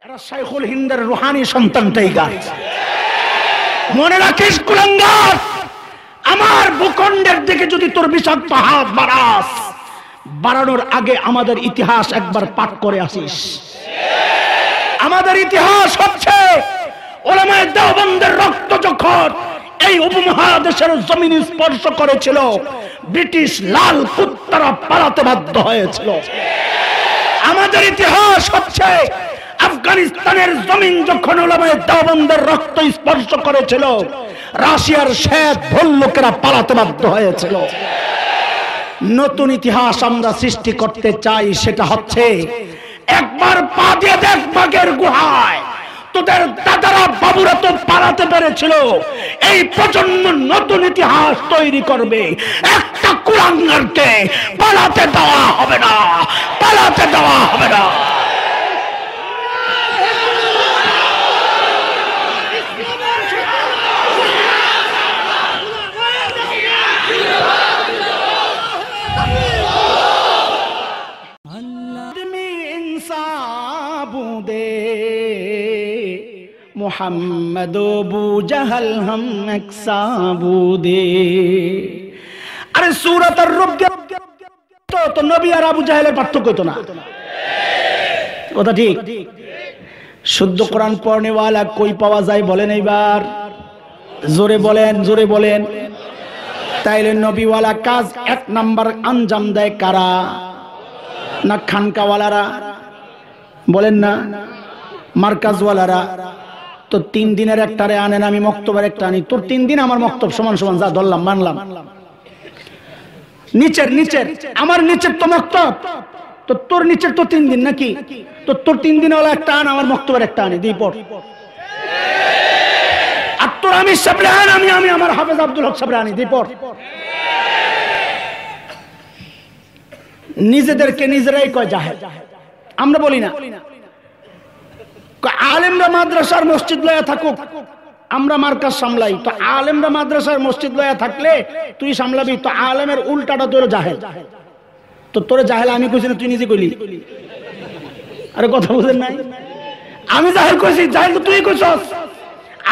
এরা শাইখুল হিন্দের রুহানি সন্তানটাই গাছ। মনে রাখিস কুলাঙ্গার, আমার ভূখণ্ডের দিকে যদি তোর বিষাক্ত হাত বাড়াস, বাড়ানোর আগে আমাদের ইতিহাস একবার পাঠ করে আসিস। আমাদের ইতিহাস হচ্ছে উলামায়ে দেওবন্দের রক্ত যখন এই উপমহাদেশের জমিন স্পর্শ করেছিল, ব্রিটিশ লাল কুত্তারা পালাতে বাধ্য হয়েছিল। আমাদের ইতিহাস হচ্ছে আফগানিস্তানের জমিন যখন উলামায়ে দেওবন্দের রক্ত স্পর্শ করেছিল, রাশিয়ার শ্বেত ভল্লুকেরা পালাতে বাধ্য হয়েছিল। নতুন ইতিহাস আমরা সৃষ্টি করতে চাই, সেটা হচ্ছে একবার পা দিয়ে দেখ বাঘের গুহায়, তোদের দাদারা বাবুরা তো পালাতে পেরেছিল। এই প্রজন্ম নতুন ইতিহাস তৈরি করবে। একটা কুলাঙ্গারকে পালাতে দেওয়া হবে না, পালাতে দেওয়া হবে না। মোহাম্মদ আবু জাহাল হাম এক সাবুদে। আরে সূরাত আর-রূম তো নবী আর আবু জাহেলের পার্থক্য হতো না, কথা ঠিক? শুদ্ধ কোরআন পড়নেওয়ালা কই পাওয়া যায় বলেন এইবার? জোরে বলেন, জোরে বলেন। তাইলে নবীওয়ালা কাজ এক নাম্বার আঞ্জাম দেয় কারা? না খানকাওয়ালারা? বলেন না, মার্কাজওয়ালারা। তো 3 দিনের একটারে আনেন, আমি মক্তবের একটা আনি, তোর 3 দিন আমার মক্তব সমান সমান, যা ধরলাম মানলাম। নিচের নিচের আমার নিচের তো মক্তব, তো তোর নিচের তো 3 দিন নাকি? তো তোর 3 দিন হলো একটা আন, আমার মক্তবের একটা আনি, দিই পড়। আর তোর আমি সাবরে আন, আমি আমার হাফেজ আব্দুল হক সাবরে আনি, দিই পড়। নিজেদেরকে নিজেরাই কয় জাহেল, আমরা বলি না। আলেমরা মাদ্রাসার মসজিদ লয়া থাকুক, আমরা মার্কাজ সামলাই। তো আলেমরা মাদ্রাসার মসজিদ লয়া থাকলে তুই সামলাবি, তো আলেমের উল্টাটা তোর জাহেল। তো তোর জাহেল আমি কইছি না, তুই নিজে কইলি। আরে কথা বুঝেন নাই? আমি জাহেল কইছি, জাহেল তো তুই কইছস।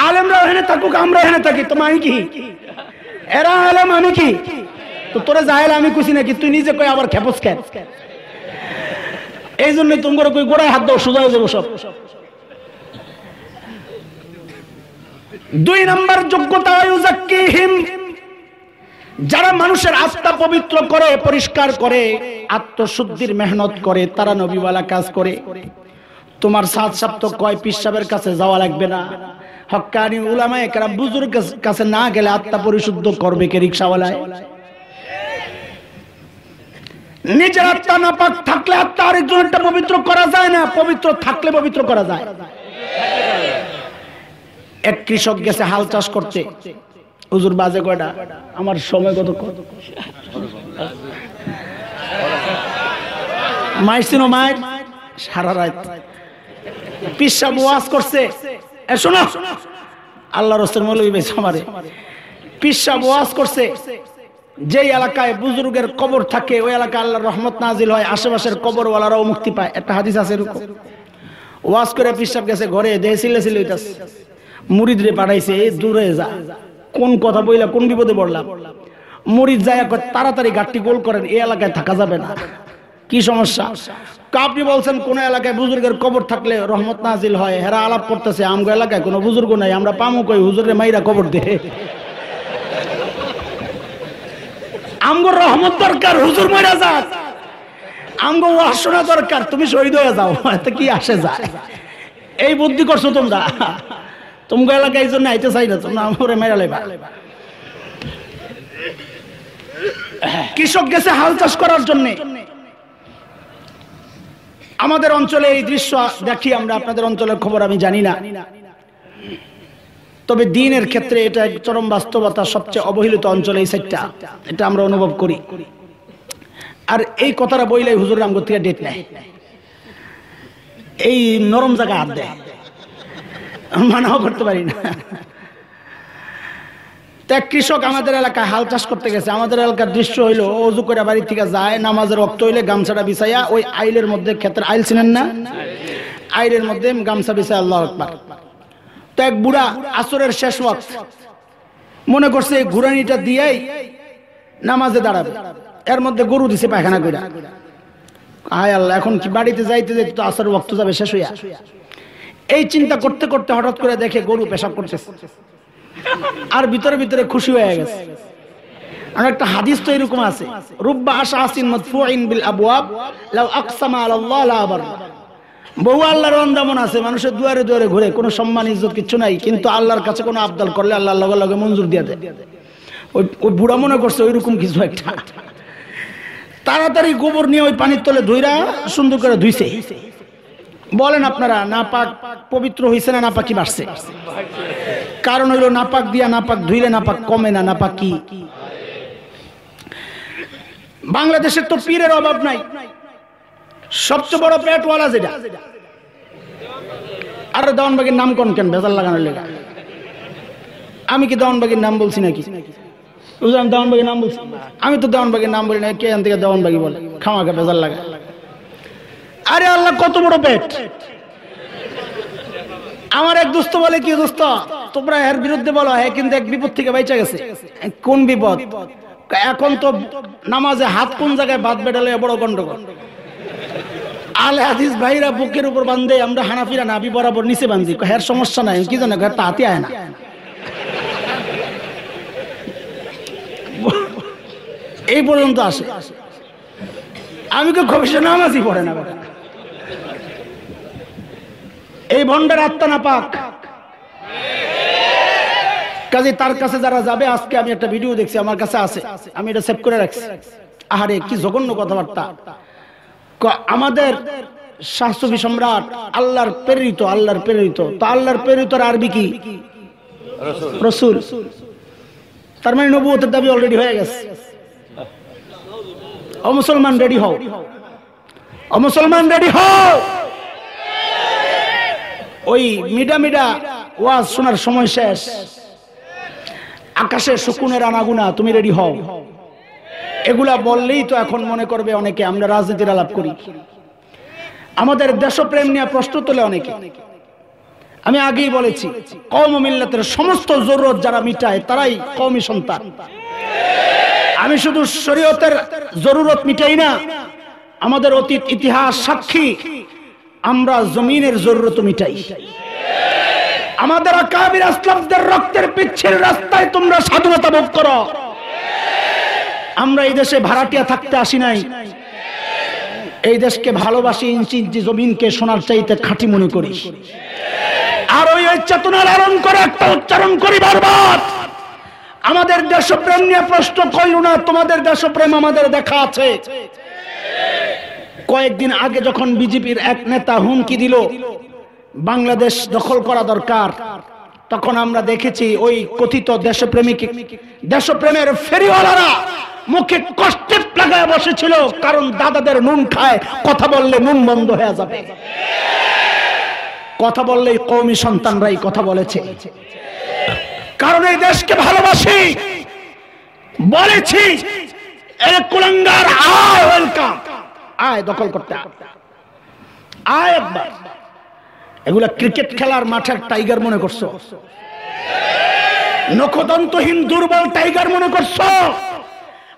আলেমরা এখানে থাকুক, আমরা এখানে থাকি, তো আমি কি? এরা আলেম, আমি কি? তো তোর জাহেল আমি কইছি নাকি? তুই নিজে কই আবার খেপস খেপ। এই জন্যই তোমরা কই গোড়ায় হাত দাও, সোজা হয়ে যাবো সব। 2 নম্বর যোগ্যতা, ইউযাক্কিহিম, যারা মানুষের আত্মা পবিত্র করে, পরিষ্কার করে, আত্মশুদ্ধির মেহনত করে, তারা নবীওয়ালা কাজ করে। তোমার সাত সপ্তাহ কয় পীর সাহেবের কাছে যাওয়া লাগবে না। হক্কানি উলামায়ে কেরাম বুজুর্গের কাছে না গেলে আত্মা পরিশুদ্ধ করবে কে? রিকশাওয়ালায়। নিজের আত্মা নাপাক থাকলে আত্মা আরেকজনেরটা পবিত্র করা যায় না, পবিত্র থাকলে পবিত্র করা যায়। এক কৃষক গেছে হাল চাষ করতে, হুজুর বাজে কয়টা? আমার সময় কত? মাইছিনো মাইর সারা রাত পীর সাহেব ওয়াজ করছে। শোনো, আল্লাহর রাসূল মৌলভী ভাই আমারে, পীর সাহেব ওয়াজ করছে, যেই এলাকায় বুজুর্গের কবর থাকে ওই এলাকায় আল্লাহর রহমত নাজিল হয়, আশেপাশের কবরওয়ালারাও মুক্তি পায়। একটা হাদিস আছে এরকম। ওয়াজ করে পীর সাহেব গেছে ঘরে, দেহে চিল্লাচিল্লি হইতাছে, মুরিদরে পাঠাইছে, দূরে যা, কোন কথা বইলা কোন বিপদে পড়লাম। মুরিদ যায়, তাড়াতাড়ি গাড়টি গোল করেন, এই এলাকায় থাকা যাবে না। কি সমস্যা? আপনি বলছেন কোন এলাকায় বুজুর্গের কবর থাকলে রহমত নাজিল হয়, হেরা আলাপ করতেছে আমগো এলাকায় কোনো বুজুর্গ নাই, আমরা পামু কই? হুজুরে মাইরা কবর দে। আমগো রহমত দরকার, হুজুর মাইরা যাক। আমগো ওয়াজ শোনা দরকার, তুমি শহীদ হয়ে যাও, এতে কি আসে যায়? এই বুদ্ধি করছো তোমরা। তোমাকে এলাকায় এই জন্য আইতে চাই না, তোমরা আমরে মাইরা লাইবা। কৃষক গেছে হাল চাষ করার জন্য। আমাদের অঞ্চলে এই দৃশ্য দেখি আমরা, আপনাদের অঞ্চলের খবর আমি জানি না, তবে দিনের ক্ষেত্রে এটা এক চরম বাস্তবতা। সবচেয়ে অবহেলিত অঞ্চলে এই সাইডটা, এটা আমরা অনুভব করি। আর এই কথাটা বইলাই হুজুর আমগো থেকে ডেট নেয়, এই নরম জায়গা হাত দেয়, মানাও করতে পারি না। এক কৃষক আমাদের এলাকায় হাল চাষ করতে গেছে। আমাদের এলাকার দৃশ্য হইলো, ওযু করে বাড়ি থেকে যায়, নামাজের ওয়াক্ত হইলে গামছাটা বিছাইয়া ওই আইলের মধ্যে, ক্ষেতের আইল চিনেন না? আইরের মধ্যে গামছা বিছায় আল্লাহু আকবার। তো এক বুড়া আসরের শেষ ওয়াক্ত মনে করছে এই ঘুরানিটা দিয়েই নামাজে দাঁড়াবে, এর মধ্যে গরু দিছে পায়খানা কইরা। হায় আল্লাহ, এখন কি বাড়িতে যাইতে যাইতে তো আসরের ওয়াক্ত যাবে শেষ হইয়া। এই চিন্তা করতে করতে হঠাৎ করে দেখে গরু পেশাব করতেছে, আর ভিতরে ভিতরে খুশি হয়ে গেছে। আর একটা হাদিস তো এরকম আছে, রুব্বা আশআসিন মাদফুইন বিল আবওয়াব লাউ আকসামা আলাল্লাহ লা আবার। বহু আল্লাহর বান্দা মন আছে মানুষের দুয়ারে দুয়ারে ঘুরে, কোনো সম্মান ইজ্জত কিছু নাই, কিন্তু আল্লাহর কাছে কোনো আবদাল করলে আল্লাহ লগে লগে মঞ্জুর দিয়ে দেয়। ওই বুড়া মনে করছে ওইরকম কিছু একটা, তাড়াতাড়ি গোবর নিয়ে ওই পানির তলে ধুইরা সুন্দর করে ধুইছে। বলেন আপনারা নাপাক পবিত্র হইছে না নাপাকি বাড়ছে? কারণ হইল নাপাক দিয়া নাপাক ধুইলে নাপাক কমে না, নাপাক কি? বাংলাদেশের তো পীরের অভাব নাই, সবচেয়ে বড় পেটওয়ালা যেটা। আর দেওয়ানবাগির নাম কোন কেন ভেজাল লাগানোর লেগা? আমি কি দেওয়ানবাগির নাম বলছি নাকি? বুঝলাম দেওয়ানবাগির নাম বলছি, আমি তো দেওয়ানবাগির নাম বলি না, কে এখান থেকে দেওয়ানবাগি বলে খামাকে ভেজাল লাগা। আরে আল্লাহ কত বড় পেট! আমার এক দোস্ত বলে, কি দোস্ত তোমরা এর বিরুদ্ধে বলো, হ্যাঁ কিন্তু এক বিপদ থেকে বাইচা গেছে। কোন বিপদ? এখন তো নামাজে হাত কোন জায়গায় বাদ বেড়ালে বড় গন্ডগোল। আলে হাদিস ভাইরা বুকের উপর বান্ধে, আমরা হানাফিরা নাভি বরাবর নিচে বান্ধি। হ্যাঁ সমস্যা নাই, কি জানো ঘরটা হাতে আয় না। এই পর্যন্ত আসে, আমি তো খবিসে নামাজই পড়ে না। এই ভণ্ডের আত্মা না পাক, কাজে তার কাছে যারা যাবে, আজকে আমি একটা ভিডিও দেখছি, আমার কাছে আছে, আমি এটা সেভ করে রাখছি। আহারে কি জঘন্য কথাবার্তা! আমাদের শাস্ত্রী সম্রাট আল্লাহর প্রেরিত, আল্লাহর প্রেরিত, তো আল্লাহর প্রেরিতর আরবি কি? রাসূল। তার মানে নবুয়তের দাবি অলরেডি হয়ে গেছে। ও মুসলমান রেডি হও, ও মুসলমান রেডি হও। ওই মিডা মিডা ওয়াজ শোনার সময় শেষ, আকাশে শকুনের আনাগুনা, তুমি রেডি হও। এগুলা বললেই তো এখন মনে করবে অনেকে আমরা রাজনীতির আলাপ করি। আমাদের দেশপ্রেম নিয়ে প্রশ্ন তোলে অনেকে। আমি আগেই বলেছি, কওম ও মিল্লাতের সমস্ত জরুরত যারা মিটায় তারাই কওমি সন্তান। আমি শুধু শরীয়তের জরুরত মিটাই না, আমাদের অতীত ইতিহাস সাক্ষী আমরা জমিনের জরুরত মিটাই। আমাদের আকাবির আসলাফদের রক্তের পিচ্ছিল রাস্তায় তোমরা স্বাধীনতা ভোগ করো। আমরা এই দেশে ভাড়াটিয়া থাকতে আসি নাই, এই দেশকে ভালোবাসি, ইঞ্চি ইঞ্চি জমিনকে সোনার চাইতে খাঁটি মনে করি। আর ওই চেতনা লালন করে একটা উচ্চারণ করি বারবার, আমাদের দেশপ্রেম নিয়ে প্রশ্ন কইল না, তোমাদের দেশপ্রেম আমাদের দেখা আছে। কয়েকদিন আগে যখন বিজেপির এক নেতা হুমকি দিল বাংলাদেশ দখল করা দরকার, তখন আমরা দেখেছি ওই কথিত দেশপ্রেমিক, দেশপ্রেমের ফেরিওয়ালারা মুখে কষ্টে লাগায় বসেছিল, কারণ দাদাদের নুন খায়, কথা বললে নুন বন্ধ হয়ে যাবে। কথা বললেই কওমি সন্তানরাই কথা বলেছে, কারণ এই দেশকে ভালোবাসি। বলেছি এ কুলাঙ্গার আয়, ওয়েলকাম, আয় দখল করতে আয় একবার। এগুলা ক্রিকেট খেলার মাঠের টাইগার মনে করছো? নখদন্তহীন দুর্বল টাইগার মনে করছো?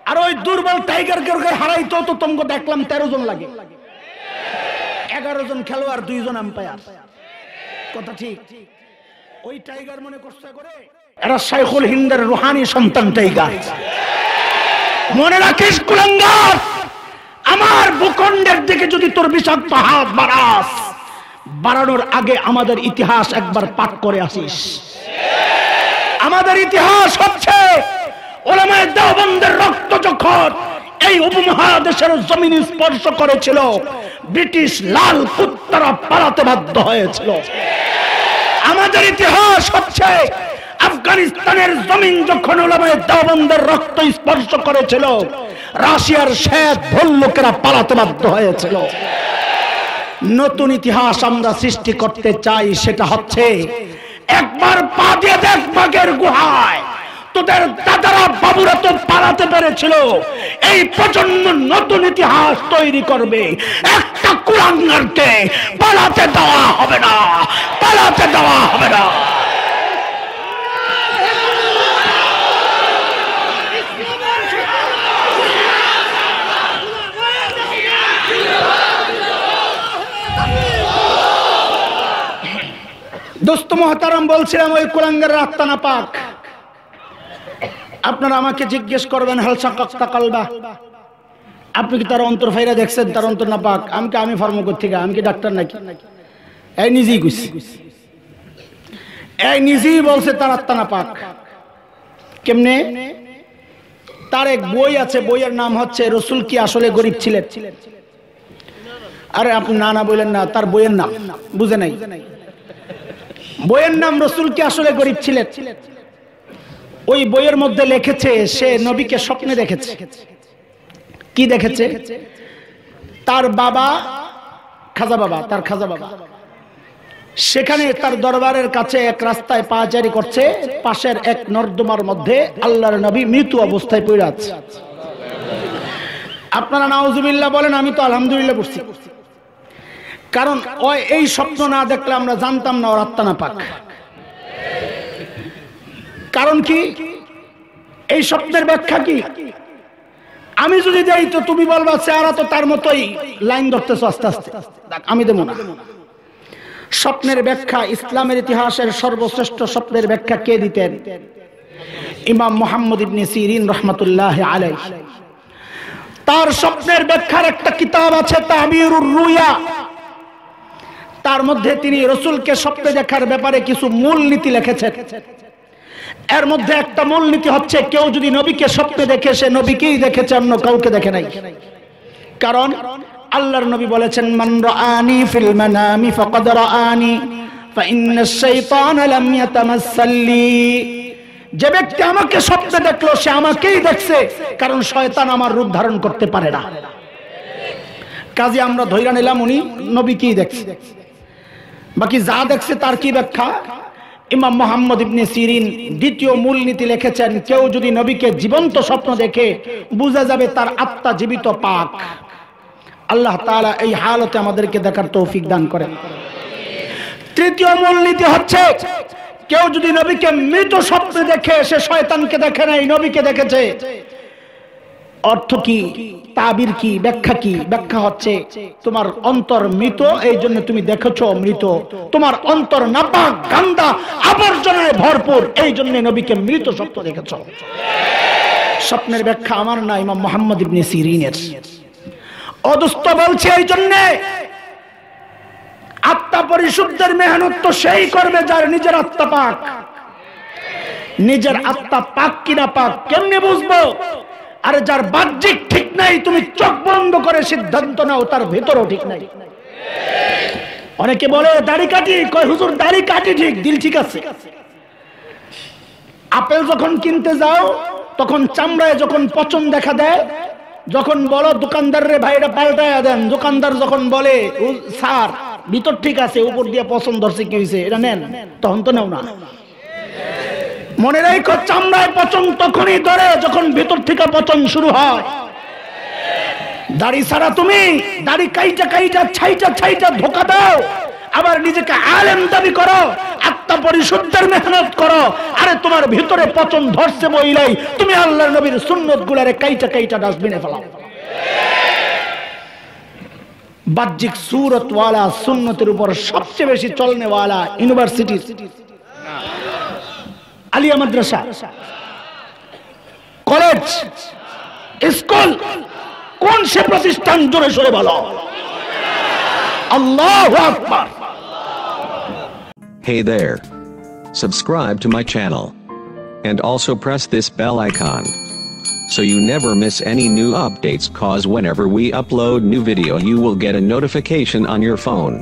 আর ওই দুর্বল টাইগারকে হারাইতো তো তোমাকে দেখলাম 13 জন লাগে, 11 জন খেলোয়াড়, 2 জন আম্পায়ার। কথা ঠিক? ওই টাইগার মনে করছে করে? এরা শাইখুল হিন্দের রুহানি সন্তান টাইগার। মনে রাখিস কুলাঙ্গার, আমার ভূখণ্ডের দিকে যদি তোর বিষাক্ত হাত বাড়াস, বাড়ানোর আগে আমাদের ইতিহাস একবার পাঠ করে আসিস। আমাদের ইতিহাস হচ্ছে উলামায়ে দেওবন্দের রক্ত যখন এই উপমহাদেশের জমিন স্পর্শ করেছিল, ব্রিটিশ লাল কুত্তারা পালাতে বাধ্য হয়েছিল। আমাদের ইতিহাস হচ্ছে আফগানিস্তানের জমিন যখন উলামায়ে দেওবন্দের রক্ত স্পর্শ করেছিল, রাশিয়ার শ্বেত ভল্লুকেরা পালাতে বাধ্য হয়েছিল। নতুন ইতিহাস আমরা সৃষ্টি করতে চাই, সেটা হচ্ছে একবার পা দিয়ে দেখ বাঘের গুহায়, তোদের দাদারা বাবুরা তো পালাতে পেরেছিল, এই প্রজন্ম নতুন ইতিহাস তৈরি করবে। একটা কুলাঙ্গারকে পালাতে দেওয়া হবে না, পালাতে দেওয়া হবে না। দোস্ত মোহতারাম, বলছিলাম ওই কুলাঙ্গারের আত্মা না পাক। আপনারা আমাকে জিজ্ঞেস করবেন হালসা কাক্তা কালবা, আপনি কি তার অন্তর ফাইরা দেখছেন? তার অন্তর না পাক। আমি ফার্ম করতে আমি কি ডাক্তার নাকি? এই নিজেই কইছি, এই নিজেই বলছে তার আত্মা না পাক। কেমনে? তার এক বই আছে, বইয়ের নাম হচ্ছে রসুল কি আসলে গরিব ছিলেন। আরে আপনি না বললেন না, তার বইয়ের নাম বুঝে নাই। বইয়ের নাম রসুল কি আসলে গরিব ছিলেন। ওই বইয়ের মধ্যে লিখেছে সে নবীকে স্বপ্নে দেখেছে। কি দেখেছে? তার বাবা খাজা বাবা, তার খাজা বাবা সেখানে তার দরবারের কাছে এক রাস্তায় পাহাচারি করছে, পাশের এক নর্দমার মধ্যে আল্লাহর নবী মৃত অবস্থায় পড়ে আছে। আপনারা নাউজুবিল্লাহ বলেন, আমি তো আলহামদুলিল্লাহ বলছি। কারণ এই স্বপ্ন না দেখলে আমরা জানতাম না ওর আত্মা না পাক। কারণ কি? এই স্বপ্নের ব্যাখ্যা কি? আমি যদি যাই তো তুমি বলবা চেহারা তো তার মতোই, লাইন ধরতেছ আস্তে আস্তে, আমি দেব না। স্বপ্নের ব্যাখ্যা, ইসলামের ইতিহাসের সর্বশ্রেষ্ঠ স্বপ্নের ব্যাখ্যা কে দিতেন? ইমাম মুহাম্মদ ইবনে সিরিন রাহমাতুল্লাহি আলাইহি। তার স্বপ্নের ব্যাখ্যার একটা কিতাব আছে তাবিরুর রুয়া। তার মধ্যে তিনি রাসূলকে স্বপ্নে দেখার ব্যাপারে কিছু মূল নীতি লিখেছেন। এর মধ্যে একটা মূল নীতি হচ্ছে, কেউ যদি নবীকে স্বপ্নে দেখে সে নবীকেই দেখেছে, অন্য কাউকে দেখে নাই। কারণ আল্লাহর নবী বলেছেন, মান রাআনি ফিল মানামি ফাকাদ রাআনি ফাইন্নাশ শাইতানা লাম ইয়াতামাসসালি। যে ব্যক্তি আমাকে স্বপ্নে দেখলো সে আমাকেই দেখছে, কারণ শয়তান আমার রূপ ধারণ করতে পারে না। কাজে আমরা ধইরা নিলাম উনি নবীকেই দেখছে। বাকি যা দেখছে তার কি ব্যাখ্যা? ইমাম মুহাম্মদ ইবনে সিরিন দ্বিতীয় মূলনীতি লিখেছেন, কেউ যদি নবীকে জীবন্ত স্বপ্ন দেখে বোঝা যাবে তার আত্মা জীবিত পাক। আল্লাহ তাআলা এই হালতে আমাদেরকে দেখার তৌফিক দান করেন। তৃতীয় মূলনীতি হচ্ছে, কেউ যদি নবীকে মৃত স্বপ্নে দেখে সে শয়তানকে দেখে নাই, নবীকে দেখেছে। অর্থ কি? তাবির কি? ব্যাখ্যা কি? ব্যাখ্যা হচ্ছে, তোমার অন্তর মৃত, এই জন্য তুমি দেখেছো মৃত। তোমার অন্তর নাপাক, গান্দা, আবর্জনায় ভরপুর, এই জন্য নবীকে মৃত স্বপ্ন দেখেছো। স্বপ্নের ব্যাখ্যা আমার না, ইমাম মুহাম্মদ ইবনে সিরিনের। অদুস্ত বলছে, এই জন্য আত্মা পরিশুদ্ধের মেহনত তো সেই করবে যার নিজের আত্মা পাক। নিজের আত্মা পাক কিনা পাক কেমনে বুঝবো? আরে যার বাহ্যিক ঠিক নাই, তুমি চোখ বন্ধ করে সিদ্ধান্ত নাও তার ভেতরও ঠিক নাই। অনেকে বলে দাড়ি কাটি, কয় হুজুর দাড়ি কাটি ঠিক, দিল ঠিক আছে। আপেল যখন কিনতে যাও তখন চামড়ায় যখন পচন দেখা দেয়, যখন বলো দোকানদার রে ভাই এটা পাল্টায়া দেন, দোকানদার যখন বলে স্যার ভিতর ঠিক আছে, উপর দিয়ে পচন ধরছে, কি হয়েছে এটা নেন, তখন তো নেও না। মনে রাখো, চামড়ায় পচন তখনই ধরে যখন ভেতর থেকে পচন শুরু হয়। দাড়ি ছাড়া তুমি দাড়ি কাইটা কাইটা ছাইটা ছাইটা ধোকা দাও, আবার নিজেকে আলেম দাবি করো, আত্মা পরিশুদ্ধের মেহনত করো। আরে তোমার ভিতরে পচন ধরছে বইলাই তুমি আল্লাহর নবীর সুন্নত গুলারে কাইটা কাইটা ডাস্টবিনে ফেলাও। বাহ্যিক সুরত ওয়ালা সুন্নতের উপর সবচেয়ে বেশি চলনে ওয়ালা ইউনিভার্সিটি, আলিয়া মাদ্রাসা, কলেজ, স্কুল, কোন সে প্রতিষ্ঠান? জোরে সোরে বলো আল্লাহু আকবার। Hey there. Subscribe to my channel. And also press this bell icon, so you never miss any new updates, cause whenever we upload new video you will get a notification on your phone.